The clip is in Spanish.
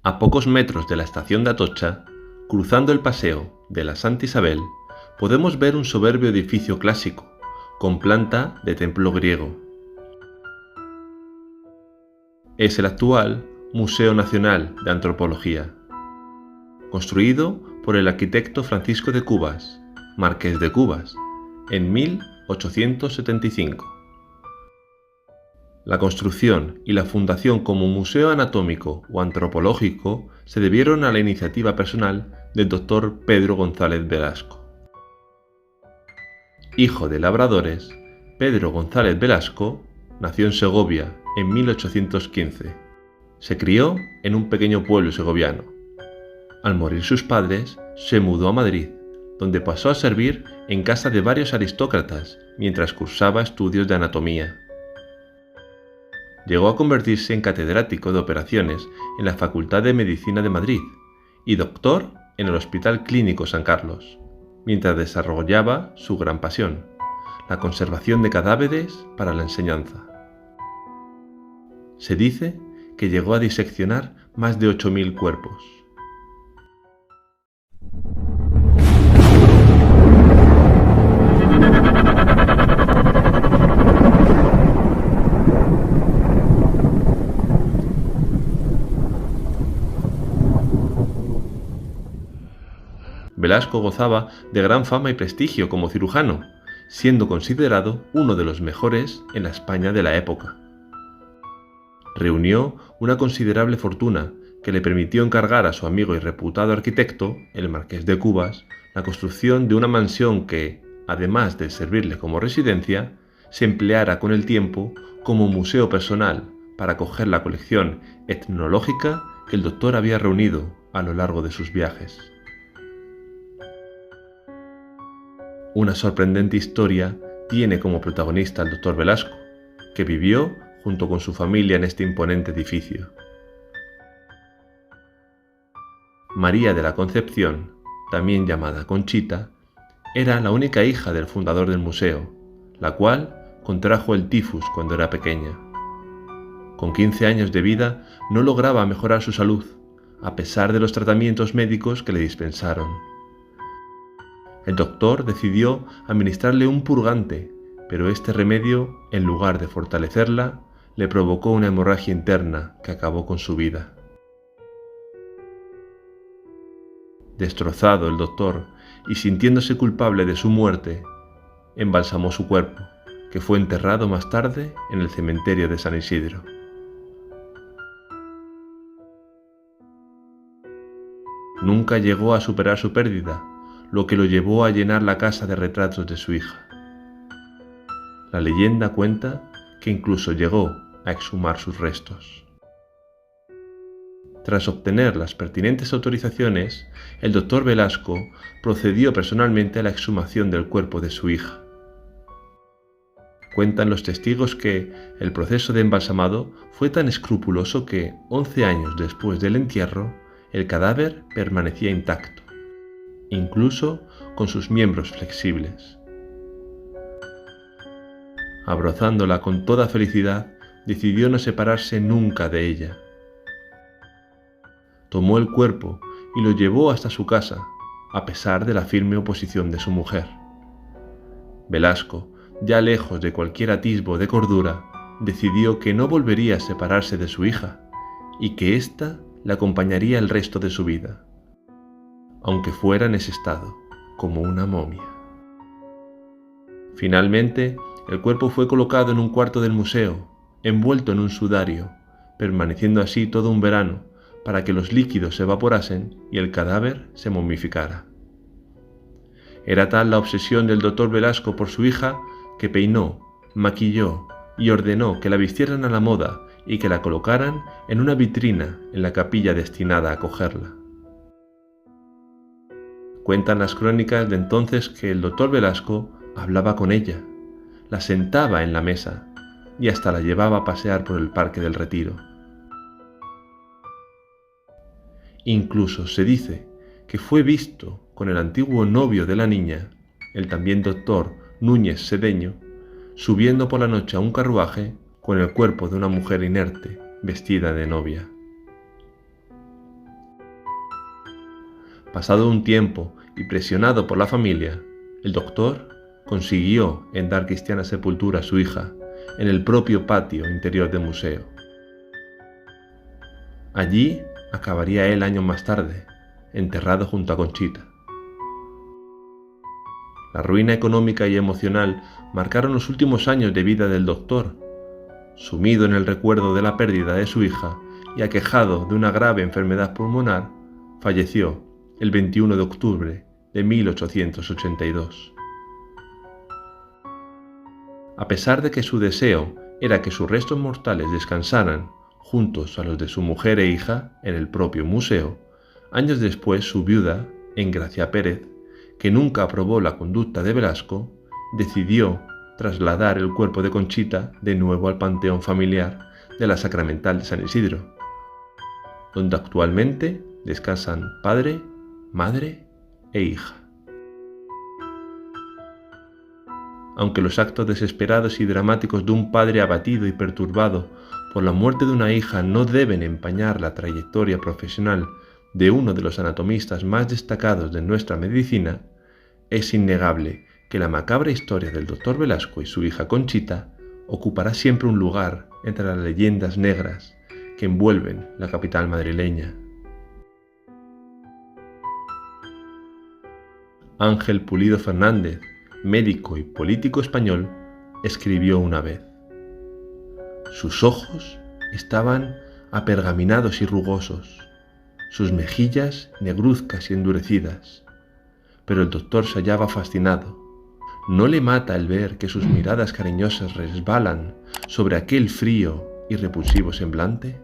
A pocos metros de la estación de Atocha, cruzando el paseo de la Santa Isabel, podemos ver un soberbio edificio clásico, con planta de templo griego. Es el actual Museo Nacional de Antropología, construido por el arquitecto Francisco de Cubas, marqués de Cubas, en 1875. La construcción y la fundación como museo anatómico o antropológico se debieron a la iniciativa personal del doctor Pedro González Velasco. Hijo de labradores, Pedro González Velasco nació en Segovia en 1815. Se crió en un pequeño pueblo segoviano. Al morir sus padres, se mudó a Madrid, donde pasó a servir en casa de varios aristócratas mientras cursaba estudios de anatomía. Llegó a convertirse en catedrático de operaciones en la Facultad de Medicina de Madrid y doctor en el Hospital Clínico San Carlos, mientras desarrollaba su gran pasión, la conservación de cadáveres para la enseñanza. Se dice que llegó a diseccionar más de 8.000 cuerpos. Velasco gozaba de gran fama y prestigio como cirujano, siendo considerado uno de los mejores en la España de la época. Reunió una considerable fortuna que le permitió encargar a su amigo y reputado arquitecto, el marqués de Cubas, la construcción de una mansión que, además de servirle como residencia, se empleara con el tiempo como museo personal para acoger la colección etnológica que el doctor había reunido a lo largo de sus viajes. Una sorprendente historia tiene como protagonista al doctor Velasco, que vivió junto con su familia en este imponente edificio. María de la Concepción, también llamada Conchita, era la única hija del fundador del museo, la cual contrajo el tifus cuando era pequeña. Con 15 años de vida no lograba mejorar su salud, a pesar de los tratamientos médicos que le dispensaron. El doctor decidió administrarle un purgante, pero este remedio, en lugar de fortalecerla, le provocó una hemorragia interna que acabó con su vida. Destrozado el doctor y sintiéndose culpable de su muerte, embalsamó su cuerpo, que fue enterrado más tarde en el cementerio de San Isidro. Nunca llegó a superar su pérdida, lo que lo llevó a llenar la casa de retratos de su hija. La leyenda cuenta que incluso llegó a exhumar sus restos. Tras obtener las pertinentes autorizaciones, el doctor Velasco procedió personalmente a la exhumación del cuerpo de su hija. Cuentan los testigos que el proceso de embalsamado fue tan escrupuloso que, 11 años después del entierro, el cadáver permanecía intacto, incluso con sus miembros flexibles. Abrazándola con toda felicidad, decidió no separarse nunca de ella. Tomó el cuerpo y lo llevó hasta su casa, a pesar de la firme oposición de su mujer. Velasco, ya lejos de cualquier atisbo de cordura, decidió que no volvería a separarse de su hija y que ésta le acompañaría el resto de su vida, aunque fuera en ese estado, como una momia. Finalmente, el cuerpo fue colocado en un cuarto del museo, envuelto en un sudario, permaneciendo así todo un verano para que los líquidos se evaporasen y el cadáver se momificara. Era tal la obsesión del doctor Velasco por su hija que peinó, maquilló y ordenó que la vistieran a la moda y que la colocaran en una vitrina en la capilla destinada a acogerla. Cuentan las crónicas de entonces que el doctor Velasco hablaba con ella, la sentaba en la mesa y hasta la llevaba a pasear por el Parque del Retiro. Incluso se dice que fue visto con el antiguo novio de la niña, el también doctor Núñez Sedeño, subiendo por la noche a un carruaje con el cuerpo de una mujer inerte, vestida de novia. Pasado un tiempo y presionado por la familia, el doctor consiguió en dar cristiana sepultura a su hija en el propio patio interior del museo. Allí acabaría él años más tarde, enterrado junto a Conchita. La ruina económica y emocional marcaron los últimos años de vida del doctor. Sumido en el recuerdo de la pérdida de su hija y aquejado de una grave enfermedad pulmonar, falleció el 21 de octubre de 1882. A pesar de que su deseo era que sus restos mortales descansaran juntos a los de su mujer e hija en el propio museo, años después su viuda, Engracia Pérez, que nunca aprobó la conducta de Velasco, decidió trasladar el cuerpo de Conchita de nuevo al panteón familiar de la Sacramental de San Isidro, donde actualmente descansan padre, madre e hija. Aunque los actos desesperados y dramáticos de un padre abatido y perturbado por la muerte de una hija no deben empañar la trayectoria profesional de uno de los anatomistas más destacados de nuestra medicina, es innegable que la macabra historia del Dr. Velasco y su hija Conchita ocupará siempre un lugar entre las leyendas negras que envuelven la capital madrileña. Ángel Pulido Fernández, médico y político español, escribió una vez: sus ojos estaban apergaminados y rugosos, sus mejillas negruzcas y endurecidas, pero el doctor se hallaba fascinado. ¿No le mata el ver que sus miradas cariñosas resbalan sobre aquel frío y repulsivo semblante?